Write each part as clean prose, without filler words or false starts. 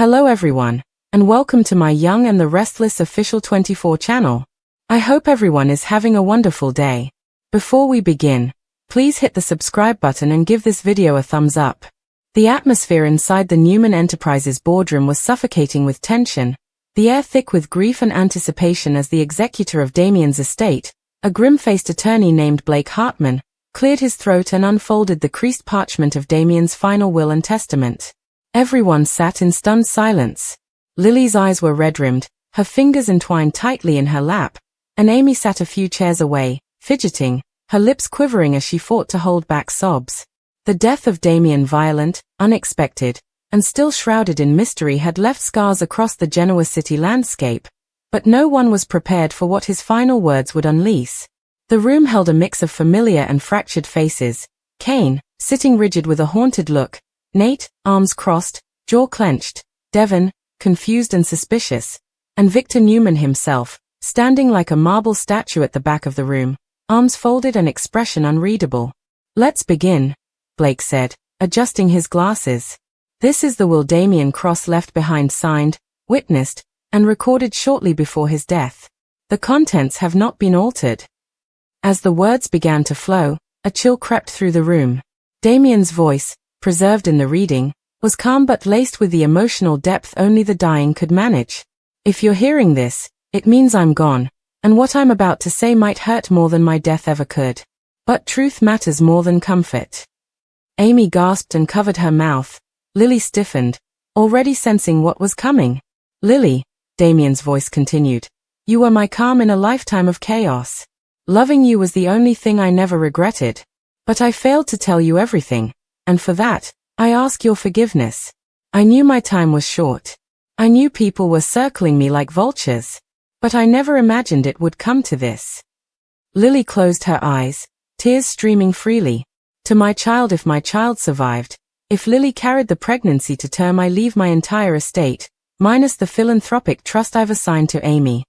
Hello everyone, and welcome to my Young and the Restless official 24 channel. I hope everyone is having a wonderful day. Before we begin, please hit the subscribe button and give this video a thumbs up. The atmosphere inside the Newman Enterprises boardroom was suffocating with tension, the air thick with grief and anticipation as the executor of Damian's estate, a grim-faced attorney named Blake Hartman, cleared his throat and unfolded the creased parchment of Damian's final will and testament. Everyone sat in stunned silence. Lily's eyes were red-rimmed, her fingers entwined tightly in her lap, and Amy sat a few chairs away, fidgeting, her lips quivering as she fought to hold back sobs. The death of Damian, violent, unexpected, and still shrouded in mystery, had left scars across the Genoa city landscape, but no one was prepared for what his final words would unleash. The room held a mix of familiar and fractured faces. Kane, sitting rigid with a haunted look, Nate, arms crossed, jaw clenched, Devon, confused and suspicious, and Victor Newman himself, standing like a marble statue at the back of the room, arms folded and expression unreadable. "Let's begin," Blake said, adjusting his glasses. "This is the will Damian Cross left behind, signed, witnessed, and recorded shortly before his death. The contents have not been altered." As the words began to flow, a chill crept through the room. Damian's voice, preserved in the reading, was calm but laced with the emotional depth only the dying could manage. "If you're hearing this, it means I'm gone, and what I'm about to say might hurt more than my death ever could. But truth matters more than comfort." Amy gasped and covered her mouth. Lily stiffened, already sensing what was coming. "Lily," Damian's voice continued, "you were my calm in a lifetime of chaos. Loving you was the only thing I never regretted. But I failed to tell you everything, and for that, I ask your forgiveness. I knew my time was short. I knew people were circling me like vultures. But I never imagined it would come to this." Lily closed her eyes, tears streaming freely. "To my child, if my child survived, if Lily carried the pregnancy to term, I leave my entire estate, minus the philanthropic trust I've assigned to Amy."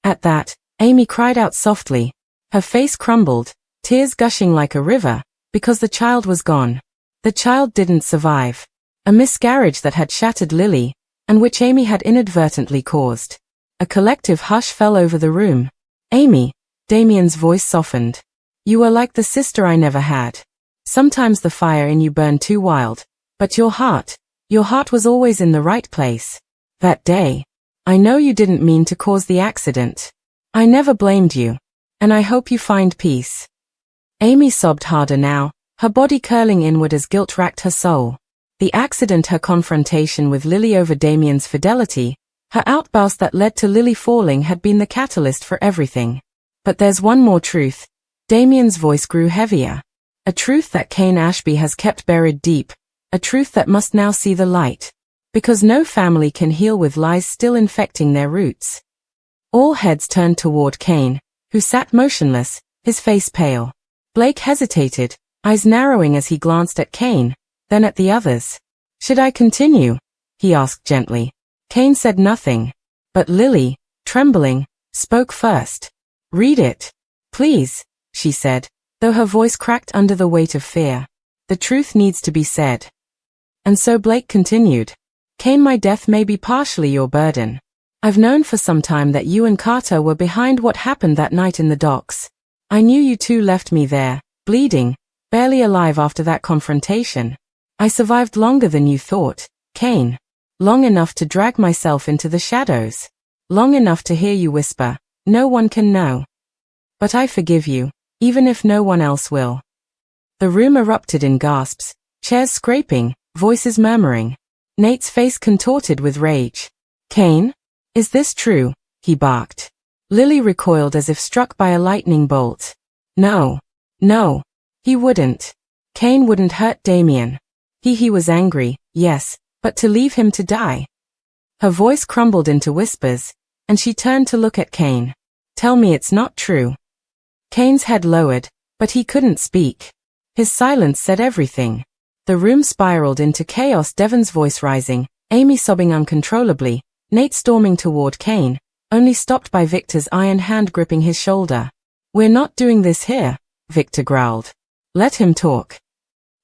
At that, Amy cried out softly. Her face crumbled, tears gushing like a river, because the child was gone. The child didn't survive. A miscarriage that had shattered Lily, and which Amy had inadvertently caused. A collective hush fell over the room. "Amy," Damian's voice softened. "You were like the sister I never had. Sometimes the fire in you burned too wild, but your heart was always in the right place. That day, I know you didn't mean to cause the accident. I never blamed you, and I hope you find peace." Amy sobbed harder now, her body curling inward as guilt racked her soul. The accident, her confrontation with Lily over Damian's fidelity, her outburst that led to Lily falling, had been the catalyst for everything. But there's one more truth. Damian's voice grew heavier. A truth that Kane Ashby has kept buried deep, a truth that must now see the light. Because no family can heal with lies still infecting their roots. All heads turned toward Kane, who sat motionless, his face pale. Blake hesitated, eyes narrowing as he glanced at Kane, then at the others. "Should I continue?" he asked gently. Kane said nothing, but Lily, trembling, spoke first. "Read it, please," she said, though her voice cracked under the weight of fear. "The truth needs to be said." And so Blake continued. "Kane, my death may be partially your burden. I've known for some time that you and Carter were behind what happened that night in the docks. I knew you two left me there, bleeding, barely alive after that confrontation. I survived longer than you thought, Kane. Long enough to drag myself into the shadows. Long enough to hear you whisper, 'No one can know.' But I forgive you, even if no one else will." The room erupted in gasps, chairs scraping, voices murmuring. Nate's face contorted with rage. "Kane? Is this true?" he barked. Lily recoiled as if struck by a lightning bolt. No, he wouldn't. Kane wouldn't hurt Damian. He was angry, yes, but to leave him to die. Her voice crumbled into whispers, and she turned to look at Kane. "Tell me it's not true." Kane's head lowered, but he couldn't speak. His silence said everything. The room spiraled into chaos, Devon's voice rising, Amy sobbing uncontrollably, Nate storming toward Kane, only stopped by Victor's iron hand gripping his shoulder. "We're not doing this here," Victor growled. "Let him talk."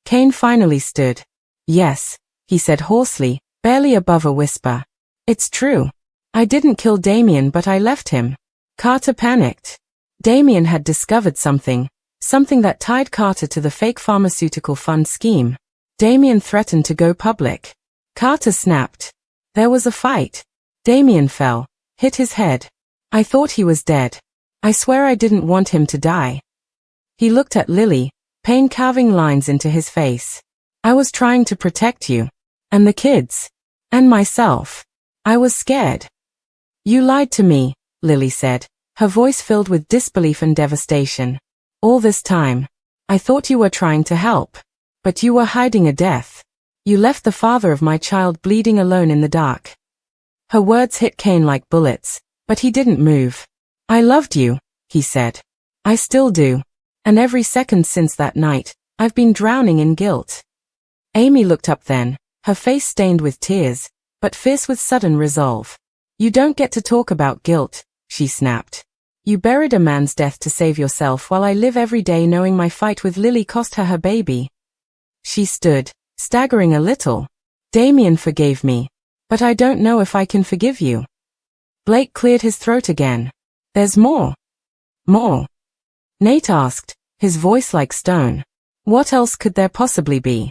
Kane finally stood. "Yes," he said hoarsely, barely above a whisper. It's true. I didn't kill Damian, but I left him. Carter panicked. Damian had discovered something that tied Carter to the fake pharmaceutical fund scheme. Damian threatened to go public. Carter snapped. There was a fight. Damian fell, hit his head. I thought he was dead. I swear I didn't want him to die. He looked at Lily, pain carving lines into his face. I was trying to protect you. And the kids. And myself. I was scared. You lied to me, Lily said, her voice filled with disbelief and devastation. All this time. I thought you were trying to help. But you were hiding a death. You left the father of my child bleeding alone in the dark. Her words hit Kane like bullets, but he didn't move. I loved you, he said. I still do. And every second since that night, I've been drowning in guilt. Amy looked up then, her face stained with tears, but fierce with sudden resolve. You don't get to talk about guilt, she snapped. You buried a man's death to save yourself while I live every day knowing my fight with Lily cost her her baby. She stood, staggering a little. Damian forgave me. But I don't know if I can forgive you. Blake cleared his throat again. There's more. More. Nate asked, his voice like stone. What else could there possibly be?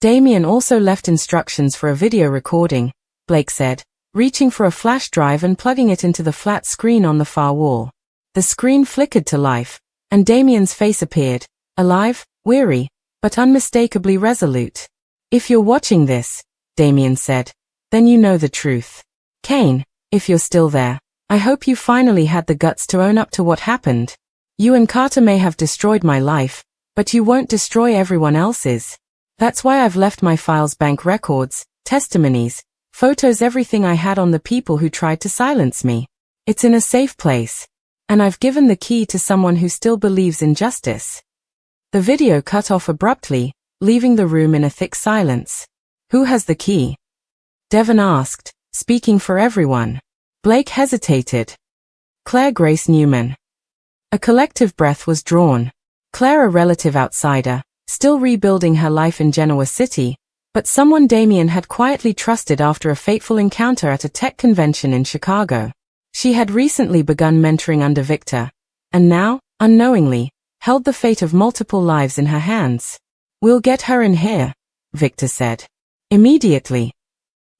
Damian also left instructions for a video recording, Blake said, reaching for a flash drive and plugging it into the flat screen on the far wall. The screen flickered to life, and Damian's face appeared, alive, weary, but unmistakably resolute. If you're watching this, Damian said, then you know the truth. Kane, if you're still there, I hope you finally had the guts to own up to what happened. You and Carter may have destroyed my life, but you won't destroy everyone else's. That's why I've left my files, bank records, testimonies, photos, everything I had on the people who tried to silence me. It's in a safe place. And I've given the key to someone who still believes in justice. The video cut off abruptly, leaving the room in a thick silence. Who has the key? Devon asked, speaking for everyone. Blake hesitated. Claire Grace Newman. A collective breath was drawn. Claire, a relative outsider, still rebuilding her life in Genoa City, but someone Damian had quietly trusted after a fateful encounter at a tech convention in Chicago. She had recently begun mentoring under Victor, and now, unknowingly, held the fate of multiple lives in her hands. We'll get her in here, Victor said. Immediately.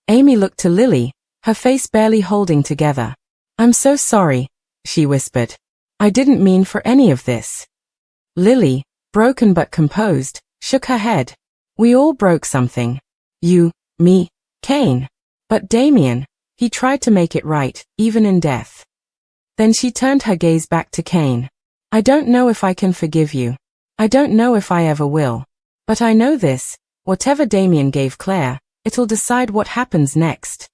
Amy looked to Lily, her face barely holding together. I'm so sorry, she whispered. I didn't mean for any of this. Lily, broken but composed, shook her head. We all broke something. You, me, Kane. But Damian, he tried to make it right, even in death. Then she turned her gaze back to Kane. I don't know if I can forgive you. I don't know if I ever will. But I know this, whatever Damian gave Claire, it'll decide what happens next.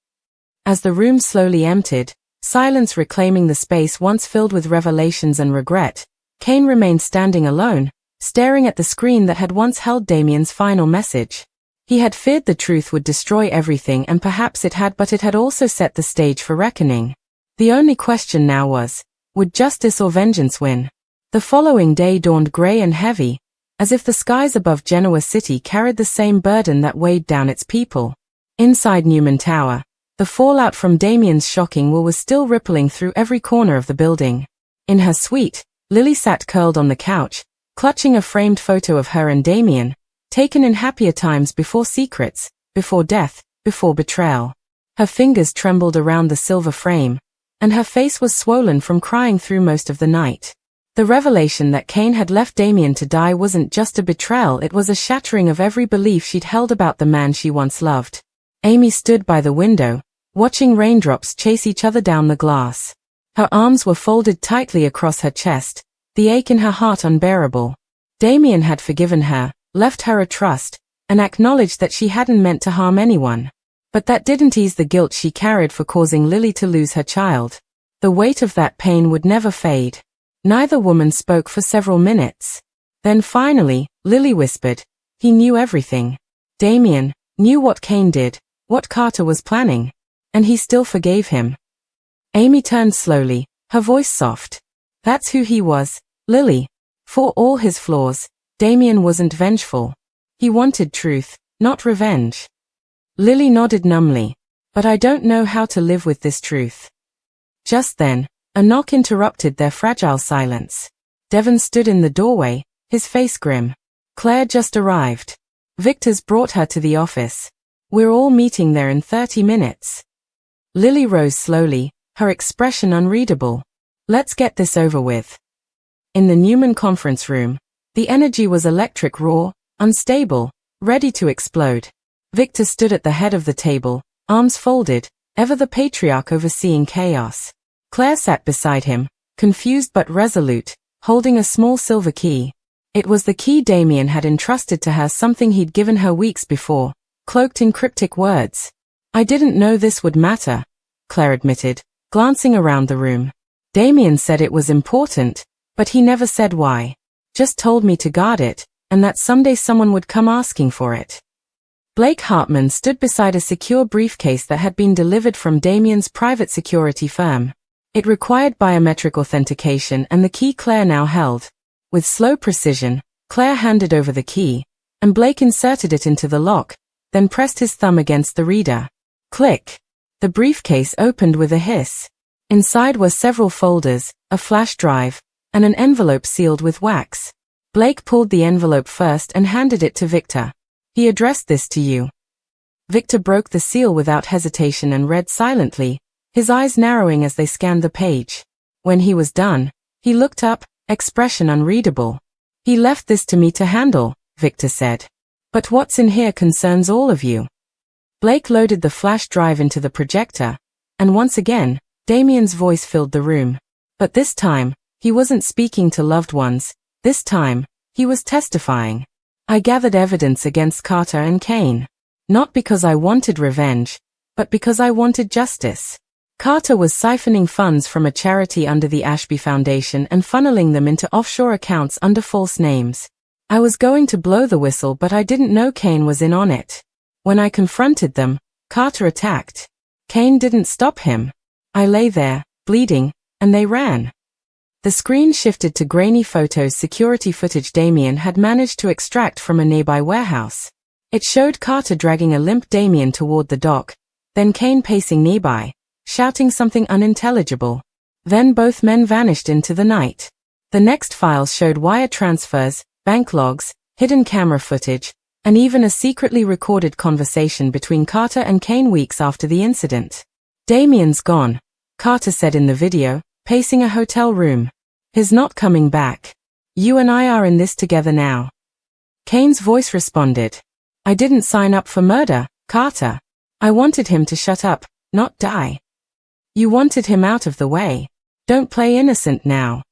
As the room slowly emptied, silence reclaiming the space once filled with revelations and regret, Kane remained standing alone, staring at the screen that had once held Damian's final message. He had feared the truth would destroy everything, and perhaps it had, but it had also set the stage for reckoning. The only question now was, would justice or vengeance win? The following day dawned gray and heavy, as if the skies above Genoa City carried the same burden that weighed down its people. Inside Newman Tower, the fallout from Damian's shocking will was still rippling through every corner of the building. In her suite, Lily sat curled on the couch, clutching a framed photo of her and Damian, taken in happier times before secrets, before death, before betrayal. Her fingers trembled around the silver frame, and her face was swollen from crying through most of the night. The revelation that Kane had left Damian to die wasn't just a betrayal, it was a shattering of every belief she'd held about the man she once loved. Amy stood by the window, watching raindrops chase each other down the glass. Her arms were folded tightly across her chest, the ache in her heart unbearable. Damian had forgiven her, left her a trust, and acknowledged that she hadn't meant to harm anyone. But that didn't ease the guilt she carried for causing Lily to lose her child. The weight of that pain would never fade. Neither woman spoke for several minutes. Then finally, Lily whispered, he knew everything. Damian knew what Kane did, what Carter was planning. And he still forgave him. Amy turned slowly, her voice soft. That's who he was, Lily. For all his flaws, Damian wasn't vengeful. He wanted truth, not revenge. Lily nodded numbly. But I don't know how to live with this truth. Just then, a knock interrupted their fragile silence. Devon stood in the doorway, his face grim. Claire just arrived. Victor's brought her to the office. We're all meeting there in 30 minutes. Lily rose slowly, her expression unreadable. Let's get this over with. In the Newman conference room, the energy was electric, raw, unstable, ready to explode. Victor stood at the head of the table, arms folded, ever the patriarch overseeing chaos. Claire sat beside him, confused but resolute, holding a small silver key. It was the key Damian had entrusted to her, something he'd given her weeks before, cloaked in cryptic words. I didn't know this would matter, Claire admitted, glancing around the room. Damian said it was important, but he never said why. Just told me to guard it, and that someday someone would come asking for it. Blake Hartman stood beside a secure briefcase that had been delivered from Damian's private security firm. It required biometric authentication, and the key Claire now held. With slow precision, Claire handed over the key, and Blake inserted it into the lock, then pressed his thumb against the reader. Click. The briefcase opened with a hiss. Inside were several folders, a flash drive, and an envelope sealed with wax. Blake pulled the envelope first and handed it to Victor. He addressed this to you. Victor broke the seal without hesitation and read silently, his eyes narrowing as they scanned the page. When he was done, he looked up, expression unreadable. He left this to me to handle, Victor said. But what's in here concerns all of you. Blake loaded the flash drive into the projector, and once again, Damian's voice filled the room. But this time, he wasn't speaking to loved ones. This time, he was testifying. I gathered evidence against Carter and Kane. Not because I wanted revenge, but because I wanted justice. Carter was siphoning funds from a charity under the Ashby Foundation and funneling them into offshore accounts under false names. I was going to blow the whistle, but I didn't know Kane was in on it. When I confronted them, Carter attacked. Kane didn't stop him. I lay there, bleeding, and they ran. The screen shifted to grainy photos, security footage Damian had managed to extract from a nearby warehouse. It showed Carter dragging a limp Damian toward the dock, then Kane pacing nearby, shouting something unintelligible. Then both men vanished into the night. The next files showed wire transfers, bank logs, hidden camera footage, and even a secretly recorded conversation between Carter and Kane weeks after the incident. Damian's gone, Carter said in the video, pacing a hotel room. He's not coming back. You and I are in this together now. Kane's voice responded. I didn't sign up for murder, Carter. I wanted him to shut up, not die. You wanted him out of the way. Don't play innocent now.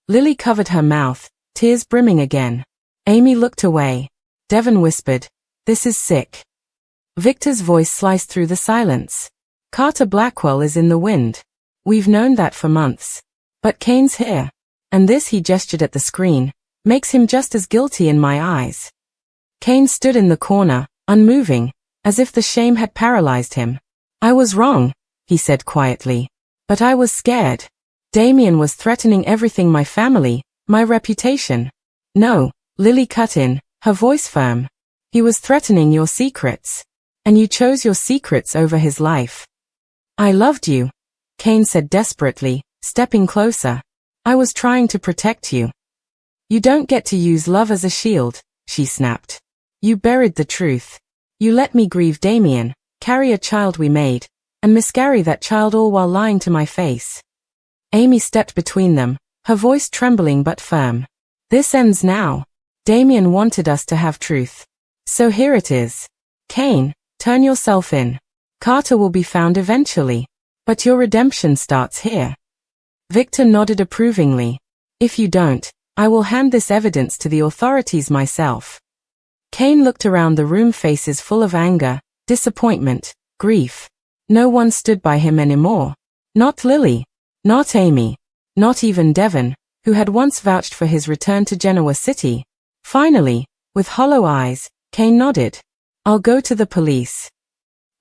Lily covered her mouth, tears brimming again. Amy looked away. Devon whispered, this is sick. Victor's voice sliced through the silence. Carter Blackwell is in the wind. We've known that for months. But Kane's here. And this, he gestured at the screen, makes him just as guilty in my eyes. Kane stood in the corner, unmoving, as if the shame had paralyzed him. I was wrong, he said quietly. But I was scared. Damian was threatening everything, my family, my reputation. No, Lily cut in, her voice firm. He was threatening your secrets. And you chose your secrets over his life. I loved you, Kane said desperately, stepping closer. I was trying to protect you. You don't get to use love as a shield, she snapped. You buried the truth. You let me grieve Damian, carry a child we made, and miscarry that child, all while lying to my face. Amy stepped between them, her voice trembling but firm. This ends now. Damian wanted us to have truth. So here it is. Kane, turn yourself in. Carter will be found eventually. But your redemption starts here. Victor nodded approvingly. If you don't, I will hand this evidence to the authorities myself. Kane looked around the room, faces full of anger, disappointment, grief. No one stood by him anymore. Not Lily. Not Amy. Not even Devon, who had once vouched for his return to Genoa City. Finally, with hollow eyes, Kane nodded. I'll go to the police.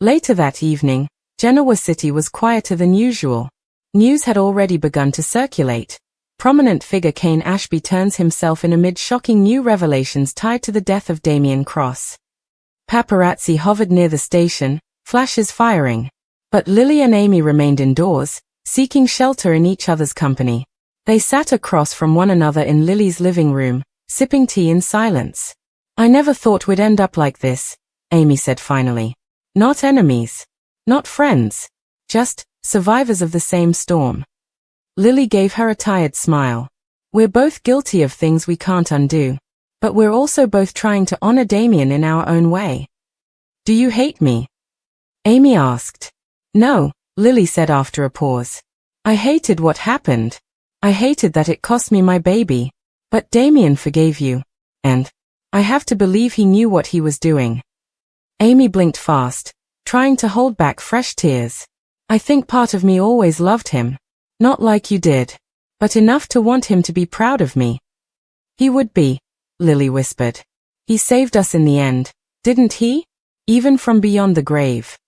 Later that evening, Genoa City was quieter than usual. News had already begun to circulate. Prominent figure Kane Ashby turns himself in amid shocking new revelations tied to the death of Damian Cross. Paparazzi hovered near the station, flashes firing. But Lily and Amy remained indoors, seeking shelter in each other's company. They sat across from one another in Lily's living room, sipping tea in silence. "I never thought we'd end up like this," Amy said finally. "Not enemies. Not friends. Just survivors of the same storm." Lily gave her a tired smile. "We're both guilty of things we can't undo. But we're also both trying to honor Damian in our own way." "Do you hate me?" Amy asked. "No," Lily said after a pause. "I hated what happened. I hated that it cost me my baby. But Damian forgave you. And I have to believe he knew what he was doing." Amy blinked fast, trying to hold back fresh tears. "I think part of me always loved him. Not like you did. But enough to want him to be proud of me." "He would be," Lily whispered. "He saved us in the end, didn't he? Even from beyond the grave."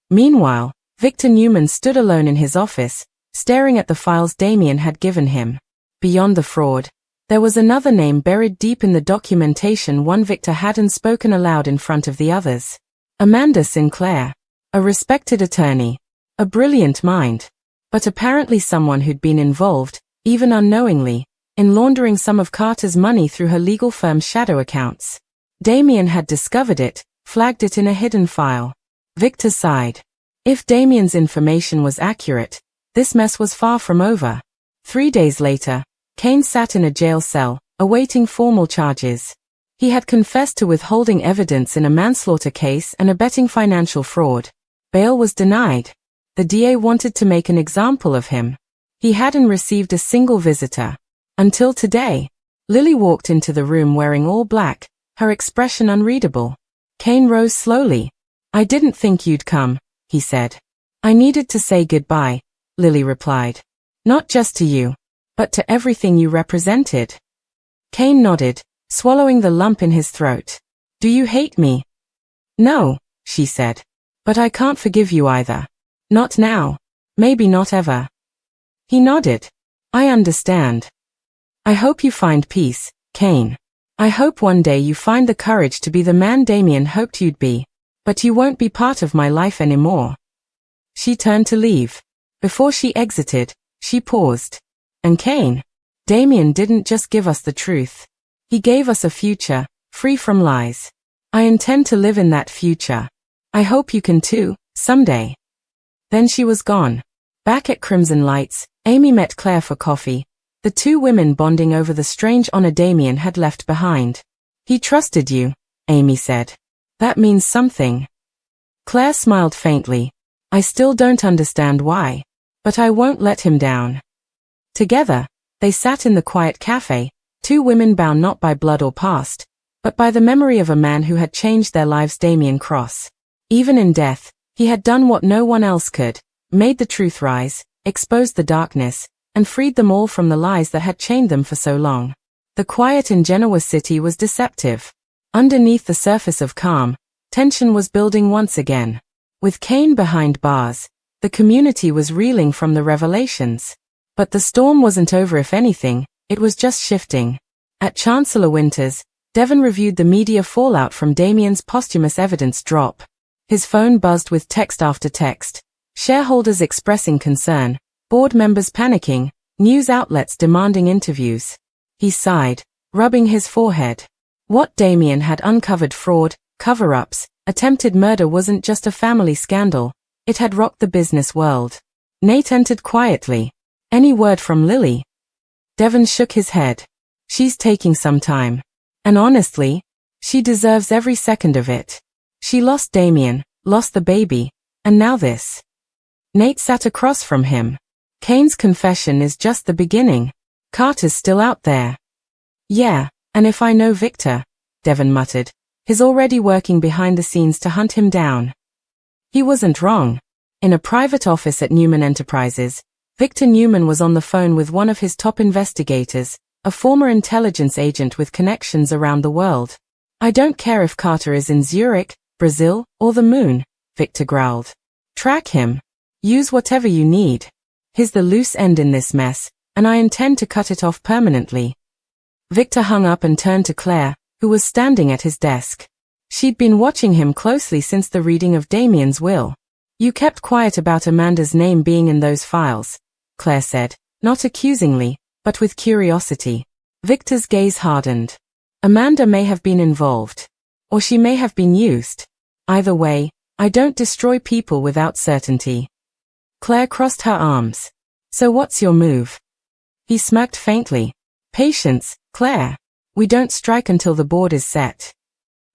Meanwhile, Victor Newman stood alone in his office, staring at the files Damian had given him. Beyond the fraud, there was another name buried deep in the documentation, one Victor hadn't spoken aloud in front of the others. Amanda Sinclair. A respected attorney. A brilliant mind. But apparently someone who'd been involved, even unknowingly, in laundering some of Carter's money through her legal firm's shadow accounts. Damian had discovered it, flagged it in a hidden file. Victor sighed. If Damian's information was accurate, this mess was far from over. 3 days later, Kane sat in a jail cell, awaiting formal charges. He had confessed to withholding evidence in a manslaughter case and abetting financial fraud. Bail was denied. The DA wanted to make an example of him. He hadn't received a single visitor. Until today. Lily walked into the room wearing all black, her expression unreadable. Kane rose slowly. "I didn't think you'd come," he said. "I needed to say goodbye," Lily replied. "Not just to you, but to everything you represented." Kane nodded, swallowing the lump in his throat. "Do you hate me?" "No," she said. "But I can't forgive you either. Not now. Maybe not ever." He nodded. "I understand. I hope you find peace, Kane. I hope one day you find the courage to be the man Damian hoped you'd be. But you won't be part of my life anymore." She turned to leave. Before she exited, she paused. "And Kane, Damian didn't just give us the truth. He gave us a future, free from lies. I intend to live in that future. I hope you can too, someday." Then she was gone. Back at Crimson Lights, Amy met Claire for coffee, the two women bonding over the strange honor Damian had left behind. "He trusted you," Amy said. "That means something." Claire smiled faintly. "I still don't understand why. But I won't let him down." Together, they sat in the quiet cafe, two women bound not by blood or past, but by the memory of a man who had changed their lives. Damian Cross. Even in death, he had done what no one else could, made the truth rise, exposed the darkness, and freed them all from the lies that had chained them for so long. The quiet in Genoa City was deceptive. Underneath the surface of calm, tension was building once again. With Kane behind bars, the community was reeling from the revelations. But the storm wasn't over. If anything, it was just shifting. At Chancellor Winters, Devon reviewed the media fallout from Damian's posthumous evidence drop. His phone buzzed with text after text. Shareholders expressing concern, board members panicking, news outlets demanding interviews. He sighed, rubbing his forehead. What Damian had uncovered, fraud, cover-ups, attempted murder, wasn't just a family scandal. It had rocked the business world. Nate entered quietly. "Any word from Lily?" Devon shook his head. "She's taking some time. And honestly, she deserves every second of it. She lost Damian, lost the baby, and now this." Nate sat across from him. "Kane's confession is just the beginning. Carter's still out there." "Yeah, and if I know Victor," Devon muttered, "he's already working behind the scenes to hunt him down." He wasn't wrong. In a private office at Newman Enterprises, Victor Newman was on the phone with one of his top investigators, a former intelligence agent with connections around the world. "I don't care if Carter is in Zurich, Brazil, or the moon," Victor growled. "Track him. Use whatever you need. He's the loose end in this mess, and I intend to cut it off permanently." Victor hung up and turned to Claire, who was standing at his desk. She'd been watching him closely since the reading of Damian's will. You kept quiet about Amanda's name being in those files, Claire said, not accusingly, but with curiosity. Victor's gaze hardened. Amanda may have been involved. Or she may have been used. Either way, I don't destroy people without certainty. Claire crossed her arms. So what's your move? He smirked faintly. Patience, Claire. We don't strike until the board is set.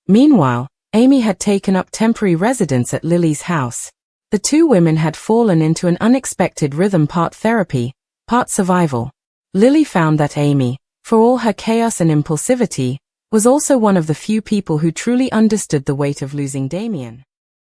Meanwhile, Amy had taken up temporary residence at Lily's house. The two women had fallen into an unexpected rhythm, part therapy, part survival. Lily found that Amy, for all her chaos and impulsivity, was also one of the few people who truly understood the weight of losing Damian.